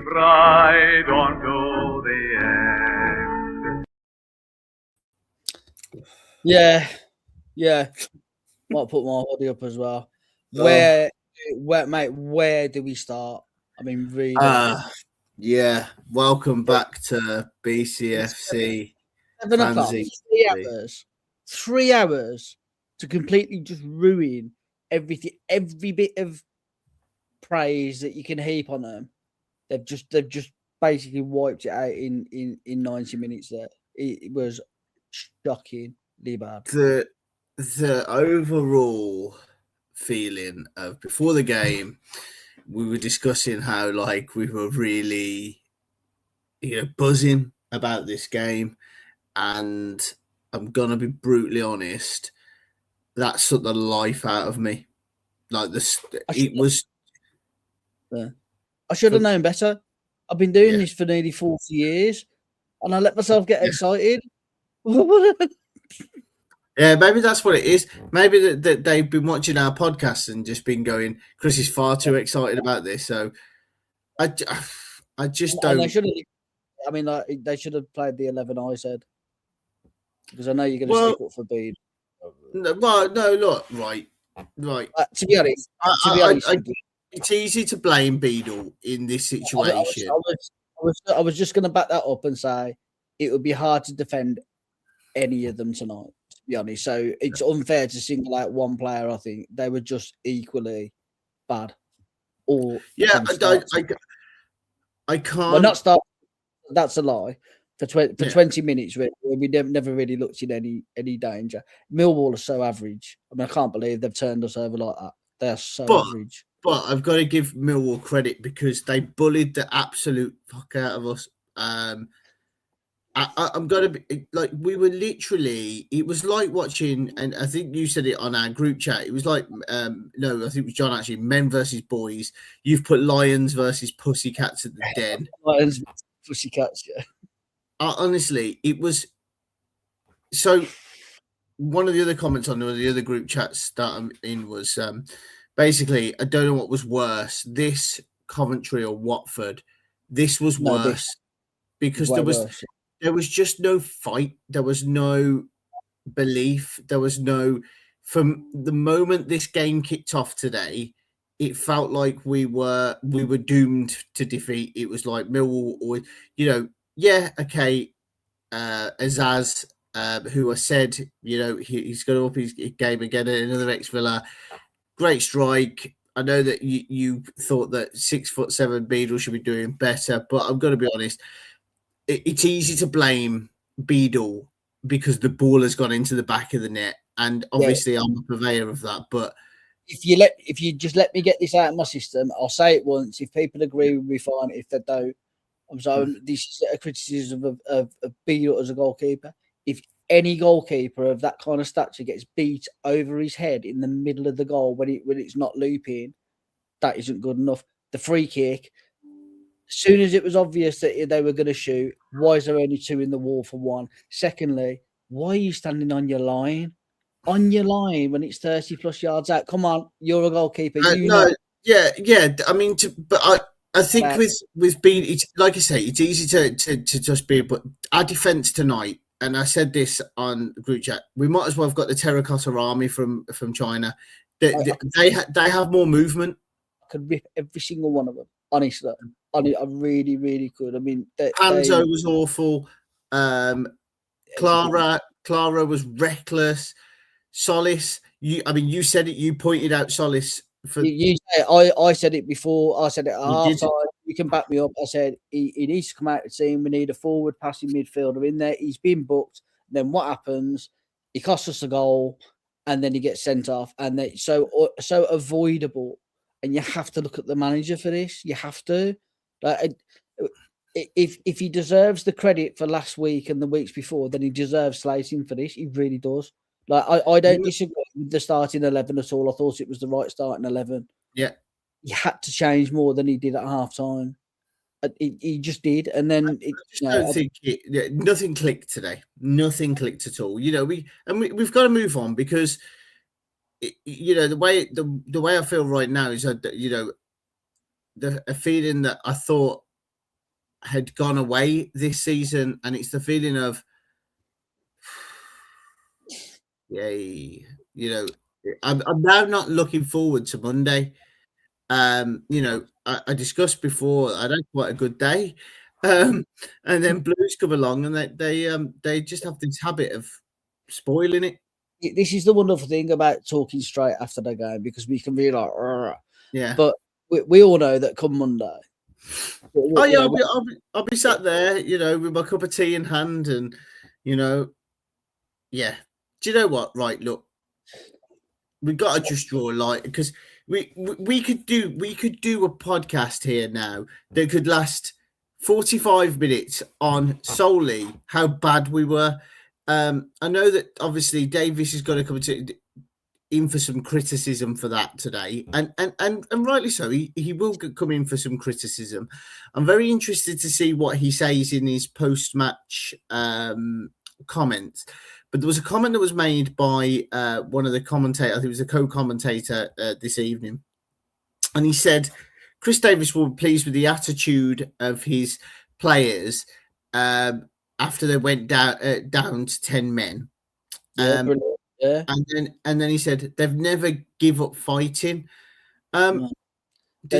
Right on to the end. Yeah. Might put my hoodie up as well. Where, mate? Where do we start? I mean, really. Yeah. Welcome back to Bcfc. 7 o'clock. 3 hours to completely just ruin everything. Every bit of praise that you can heap on them, they've just basically wiped it out in 90 minutes. There, it was shockingly bad. The overall feeling of before the game, we were discussing how we were really, buzzing about this game, and I'm gonna be brutally honest, that sucked the life out of me. Like this, it was. Yeah. I should have known better. I've been doing this for nearly 40 years, and I let myself get excited. Yeah, maybe that's what it is. Maybe that they've been watching our podcast and just been going, Chris is far too excited about this. So I just don't. They should have, they should have played the 11 I said, because I know you're going to stick up for Bede. No, look, right. To be honest, it's easy to blame Beadle in this situation. I was just going to back that up and say it would be hard to defend any of them tonight, to be honest. So it's unfair to single out one player. I think they were just equally bad. I can't. Well, not start. That's a lie. For 20 minutes, we never really looked in any danger. Millwall are so average. I mean, I can't believe they've turned us over like that. They're so average. But I've got to give Millwall credit because they bullied the absolute fuck out of us. I'm gonna be like, we were literally. It was like watching, and I think you said it on our group chat. It was like, no, I think it was John actually. Men versus boys. You've put lions versus pussycats at the den. Lions versus pussycats. Yeah. Honestly, it was. So, one of the other comments on the other group chats that I'm in was basically, I don't know what was worse, this Coventry or Watford. This was worse because there was just no fight. There was no belief. There was no. From the moment this game kicked off today, it felt like we were doomed to defeat. It was like Millwall, or Azaz, who I said, he's going to up his game again at another ex-Villa. Great strike. I know that you thought that 6'7" Beadle should be doing better, but I'm going to be honest. It's easy to blame Beadle because the ball has gone into the back of the net, and obviously I'm a purveyor of that. But if you just let me get this out of my system, I'll say it once. If people agree with me, fine. If they don't, I'm sorry. This is a criticism of Beadle as a goalkeeper. If any goalkeeper of that kind of stature gets beat over his head in the middle of the goal when it's not looping, that isn't good enough. The free kick, as soon as it was obvious that they were going to shoot, why is there only two in the wall for one? Secondly, why are you standing on your line? On your line when it's 30 plus yards out? Come on, you're a goalkeeper. I mean, I think with being, it's like I say, it's easy to just be. But our defense tonight, and I said this on the group chat, we might as well have got the terracotta army from China. They have more movement. I could rip every single one of them. Honestly, I really, really could. I mean, Hanzo was awful. Clara was reckless. Solis, you said it. You pointed out Solis. I said it before. I said it at half time. You can back me up. I said he needs to come out of the team. We need a forward passing midfielder in there. He's been booked. Then what happens? He costs us a goal, and then he gets sent off. And it's so avoidable. And you have to look at the manager for this. You have to. If he deserves the credit for last week and the weeks before, then he deserves slating for this. He really does. I don't disagree with the starting 11 at all. I thought it was the right starting 11. Yeah. He had to change more than he did at half time. He just did. And then nothing clicked today. Nothing clicked at all. We've got to move on because the way I feel right now is that a feeling that I thought had gone away this season, and it's the feeling of, yay, I'm now not looking forward to Monday. I discussed before, I had quite a good day, and then Blues come along, and they just have this habit of spoiling it. This is the wonderful thing about talking straight after the game, because we can be like, yeah. But we all know that come Monday. Oh yeah, I'll be sat there, with my cup of tea in hand, and yeah. Do you know what? Right, look, we got to just draw a line, because we could do a podcast here now that could last 45 minutes on solely how bad we were. I know that obviously Davis is going to come in for some criticism for that today, and rightly so. He will come in for some criticism. I'm very interested to see what he says in his post-match comments. But there was a comment that was made by one of the commentators, I think it was a co-commentator this evening, and he said Chris Davis will be pleased with the attitude of his players after they went down to 10 men. Yeah. And then he said they've never give up fighting. Did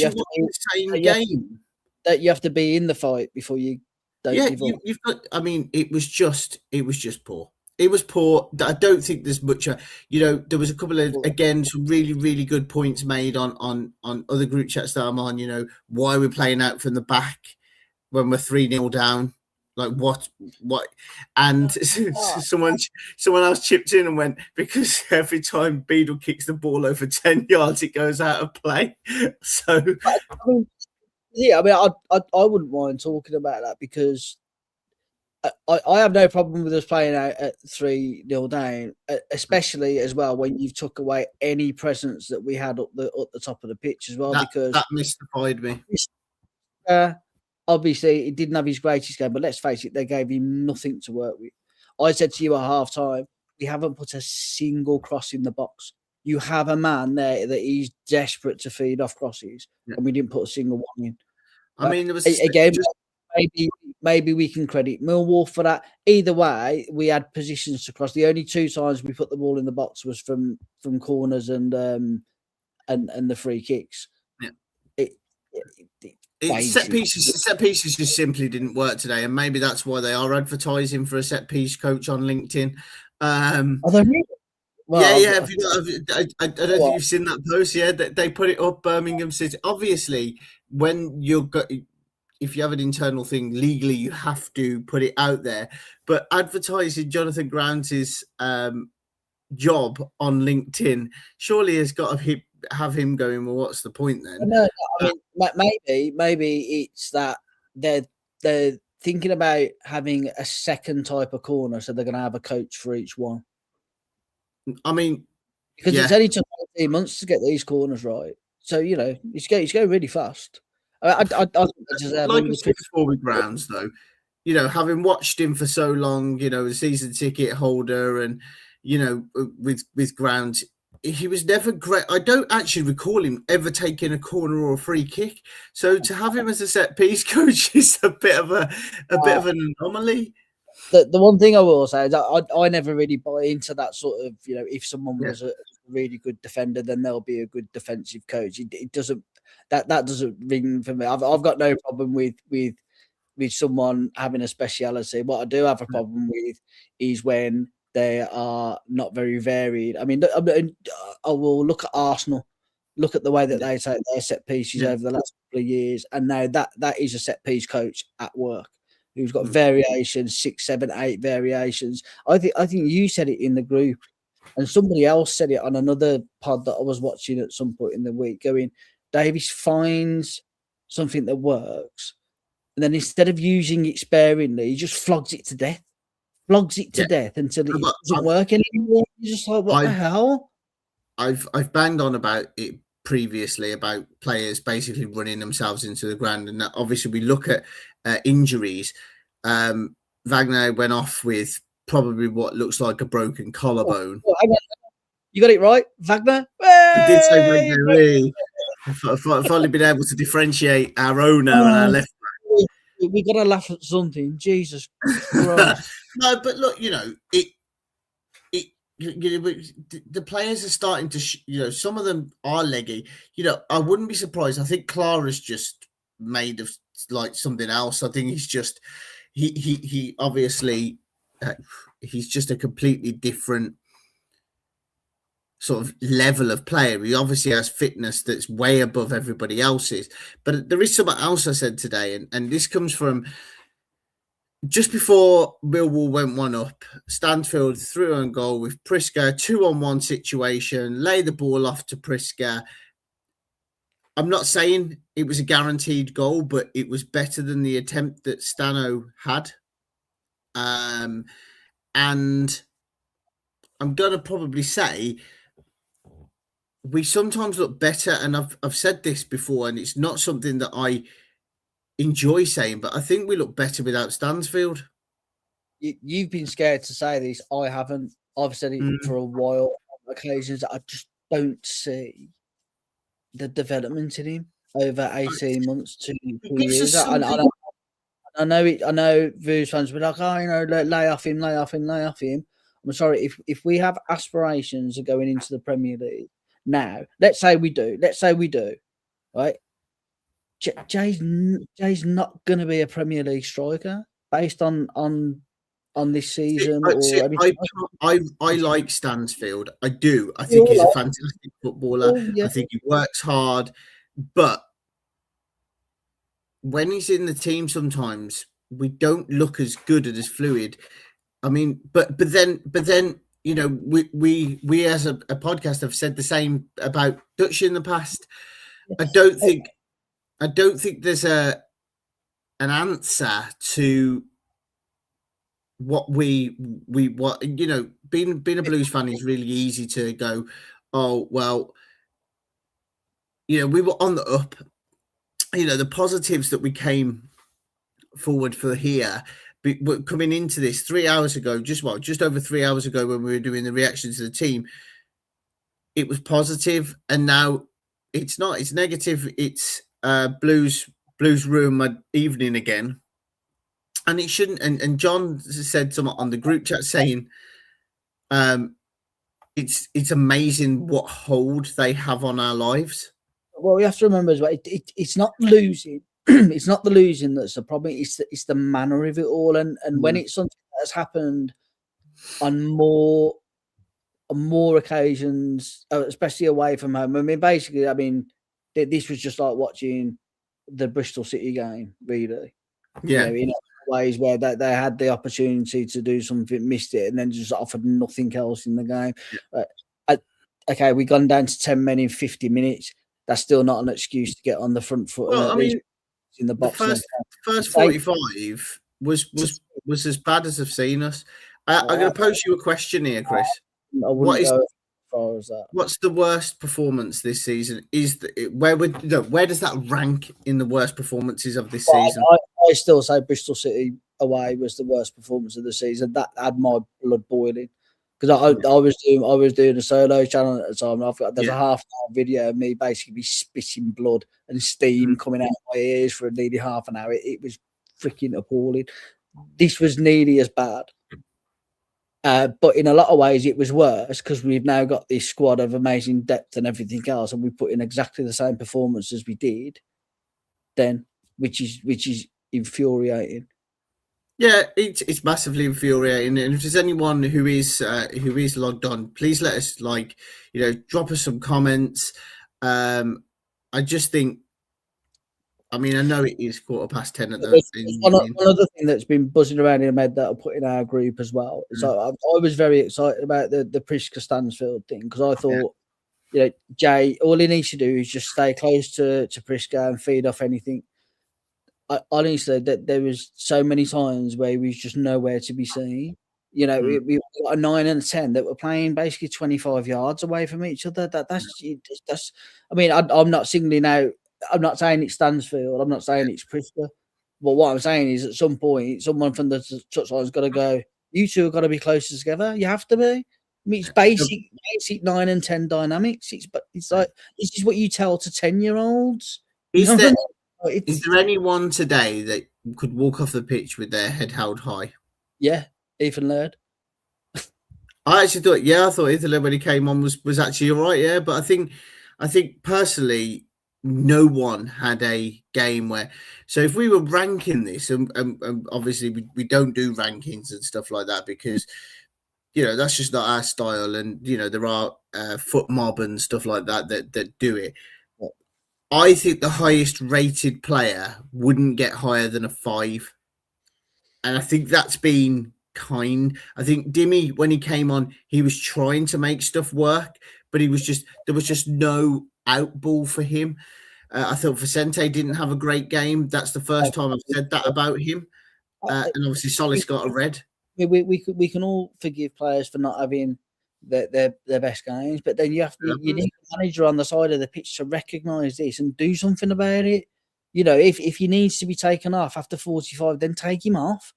you watch the same game? That you have to be in the fight before you don't give up. You've got. I mean, it was just poor. It was poor. I don't think there's much. There was a couple of, again, some really, really good points made on other group chats that I'm on. Why we're playing out from the back when we're 3-0 down. Like what? And someone else chipped in and went, because every time Beadle kicks the ball over 10 yards, it goes out of play. So, I wouldn't mind talking about that, because I have no problem with us playing out at 3-0 down, especially as well when you've took away any presence that we had up the top of the pitch as well. Because that mystified me. Obviously, he didn't have his greatest game, but let's face it, they gave him nothing to work with. I said to you at half time, we haven't put a single cross in the box. You have a man there that he's desperate to feed off crosses, and we didn't put a single one in. I mean, there was again, maybe we can credit Millwall for that. Either way, we had positions to cross. The only 2 times we put the ball in the box was from corners and the free kicks. Yeah. Set pieces just simply didn't work today, and maybe that's why they are advertising for a set piece coach on LinkedIn. Are they really? Well, yeah. I don't think you've seen that post. Yeah, they put it up. Birmingham City. Obviously, when if you have an internal thing legally, you have to put it out there. But advertising Jonathan Grant's job on LinkedIn surely has got to have him going, well, what's the point then? No, I mean, maybe it's that they're thinking about having a second type of corner, so they're going to have a coach for each one. I mean, because it's only took 18 months to get these corners right, so it's going really fast. I like before with Grounds though, having watched him for so long, a season ticket holder, and with Grounds, he was never great. I don't actually recall him ever taking a corner or a free kick. So to have him as a set piece coach is a bit of an anomaly. The one thing I will say is that I never really buy into that sort of, if someone was a really good defender, then they'll be a good defensive coach. It doesn't that doesn't ring for me. I've got no problem with someone having a speciality. What I do have a problem with is when they are not very varied. I mean, I will look at Arsenal, look at the way that they take their set pieces over the last couple of years, and now that is a set piece coach at work who's got variations, 6, 7, 8 variations. I think you said it in the group, and somebody else said it on another pod that I was watching at some point in the week, going, Davis finds something that works, and then instead of using it sparingly, he just flogs it to death. Flogs it to death until it doesn't work anymore. You're just like, what the hell? I've banged on about it previously, about players basically running themselves into the ground, and that obviously we look at injuries. Wagner went off with probably what looks like a broken collarbone. You got it right, Wagner. I did say Wagner. Really. I've finally been able to differentiate our owner and our left back. we got to laugh at something. Jesus Christ. No, but look, the players are starting to, some of them are leggy. I wouldn't be surprised. I think Clara's just made of like something else. I think he's just he obviously he's just a completely different sort of level of player. He obviously has fitness that's way above everybody else's. But there is something else I said today, and this comes from just before Millwall went 1-up. Stansfield threw on goal with Priska, 2-on-1 situation, lay the ball off to Priska. I'm not saying it was a guaranteed goal, but it was better than the attempt that Stano had. And I'm going to probably say we sometimes look better, and I've said this before, and it's not something that I enjoy saying, but I think we look better without Stansfield. You've been scared to say this. I haven't. I've said it for a while. On occasions, I just don't see the development in him over 18 months to 2 years. I know Views fans will be like, lay off him. I'm sorry, if we have aspirations of going into the Premier League now, let's say we do, right? Jay's not going to be a Premier League striker based on this season. I like Stansfield. I do. I think he's a fantastic footballer. Oh, yeah. I think he works hard, but when he's in the team, sometimes we don't look as good and as fluid. I mean, but then we as a podcast have said the same about Dutch in the past. I don't think there's an answer to what we being a Blues fan is really easy to go, oh well, we were on the up. The positives that we came forward for here, coming into this 3 hours ago, just over 3 hours ago when we were doing the reactions to the team, it was positive, and now it's not. It's negative. It's Blues ruin my evening again, and it shouldn't. And John said something on the group chat saying, it's amazing what hold they have on our lives. Well, we have to remember as well, it's not losing. It's not the losing that's the problem. It's the manner of it all, and when it's something that has happened on more occasions, especially away from home. I mean, basically, this was just like watching the Bristol City game, really. Yeah, in ways where they had the opportunity to do something, missed it, and then just offered nothing else in the game. Yeah. Okay, we've gone down to 10 men in 50 minutes. That's still not an excuse to get on the front foot. Well, in the box. The first 45 was as bad as I've seen us. I'm going to pose you a question here, Chris. Go as far as that. What's the worst performance this season? Where does that rank in the worst performances of this season? I still say Bristol City away was the worst performance of the season. That had my blood boiling. Because I was doing a solo channel at the time. There's a half-hour video of me basically spitting blood and steam coming out of my ears for nearly half an hour. It was freaking appalling. This was nearly as bad. But in a lot of ways, it was worse because we've now got this squad of amazing depth and everything else, and we put in exactly the same performance as we did then, which is infuriating. Yeah, it's massively infuriating, and if there's anyone who is logged on, please let us drop us some comments. I just think, I know it is 10:15 at the. One other thing that's been buzzing around in my head that I put in our group as well. So I was very excited about the Priska Stansfield thing because I thought, Jay, all he needs to do is just stay close to Priska and feed off anything. Honestly, that there was so many times where he was just nowhere to be seen. We got a 9 and a 10 that were playing basically 25 yards away from each other. That's. I'm not singling out. I'm not saying it's Stansfield. I'm not saying it's Priska. But what I'm saying is, at some point, someone from the touchline's got to go. You two have got to be closer together. You have to be. It's basic 9 and 10 dynamics. It's like this is what you tell to 10-year-olds. Is there? Is there anyone today that could walk off the pitch with their head held high? Yeah, Ethan Laird. I actually thought, I thought Ethan Laird when he came on was actually all right, yeah. But I think personally, no one had a game where. So if we were ranking this, and obviously we don't do rankings and stuff like that because that's just not our style, and there are foot mob and stuff like that do it. I think the highest rated player wouldn't get higher than a 5, and I think that's been kind. I think Dimmy, when he came on, he was trying to make stuff work, but there was just no outball for him. I thought Vicente didn't have a great game. That's the first time I've said that about him. And obviously Solis got a red. We can all forgive players for not having their best games, but then you need a manager on the side of the pitch to recognise this and do something about it. If he needs to be taken off after 45, then take him off.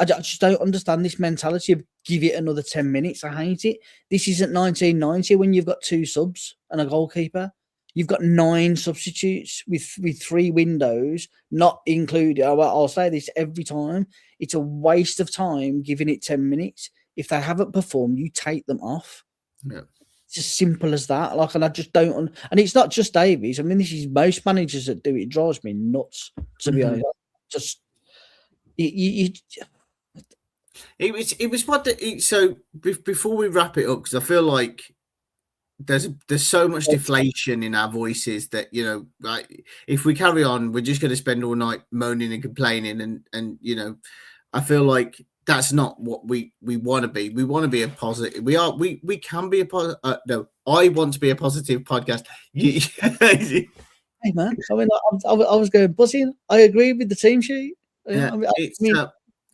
I just don't understand this mentality of give it another 10 minutes. I hate it. This isn't 1990 when you've got 2 subs and a goalkeeper. You've got 9 substitutes with 3 windows, not included. I'll say this every time. It's a waste of time giving it 10 minutes. If they haven't performed, you take them off. Yeah. It's as simple as that. And I just don't. And it's not just Davies. I mean, this is most managers that do it. It drives me nuts, to be honest. Just It was what so before we wrap it up, because I feel like there's so much deflation in our voices that like if we carry on, we're just going to spend all night moaning and complaining, and I feel like that's not what we want to be. We want to be a positive. We can be a positive. No, I want to be a positive podcast. Hey man, I mean, I was going buzzing. I agree with the team sheet. Yeah,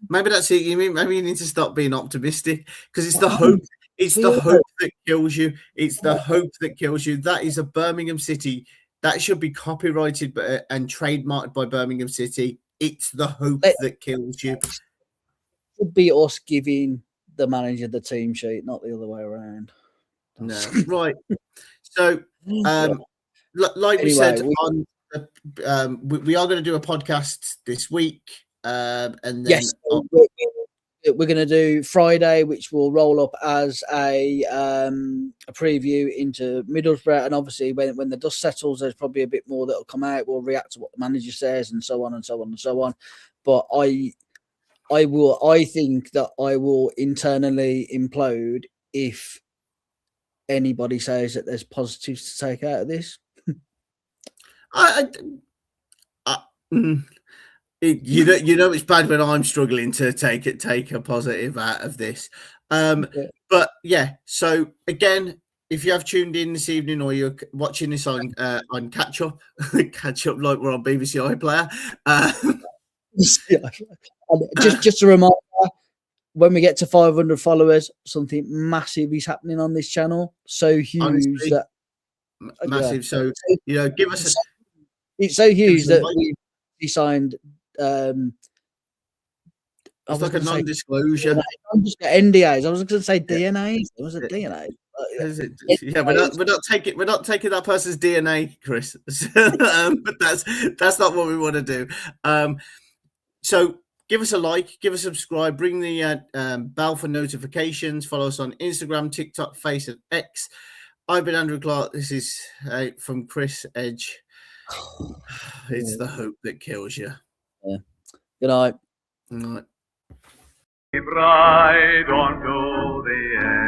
maybe that's it. Maybe you need to stop being optimistic because it's the hope. It's the hope that kills you. It's the hope that kills you. That is a Birmingham City. That should be copyrighted and trademarked by Birmingham City. It's the hope that kills you. It should be us giving the manager the team sheet, not the other way around. No, right. So, like we said, we are going to do a podcast this week, and then yes. We're going to do Friday, which will roll up as a preview into Middlesbrough, and obviously when the dust settles, there's probably a bit more that will come out. We'll react to what the manager says, and so on and so on and so on. But I think that I will internally implode if anybody says that there's positives to take out of this. It's bad when I'm struggling to take a positive out of this. But yeah, so again, if you have tuned in this evening or you're watching this on catch up like we're on BBC iPlayer. Just a reminder, when we get to 500 followers, something massive is happening on this channel. So huge. Honestly, that massive. So give us it's so huge that we signed it's like a non-disclosure. NDAs. I was going to say DNAs. Was it DNA? Yeah, we're not taking that person's DNA, Chris. But that's not what we want to do. So give us a like, give us a subscribe, ring the bell for notifications. Follow us on Instagram, TikTok, Face, and X. I've been Andrew Clark. This is from Chris Edge. It's the hope that kills you. Yeah. Good night. Good night. Ride on to the end.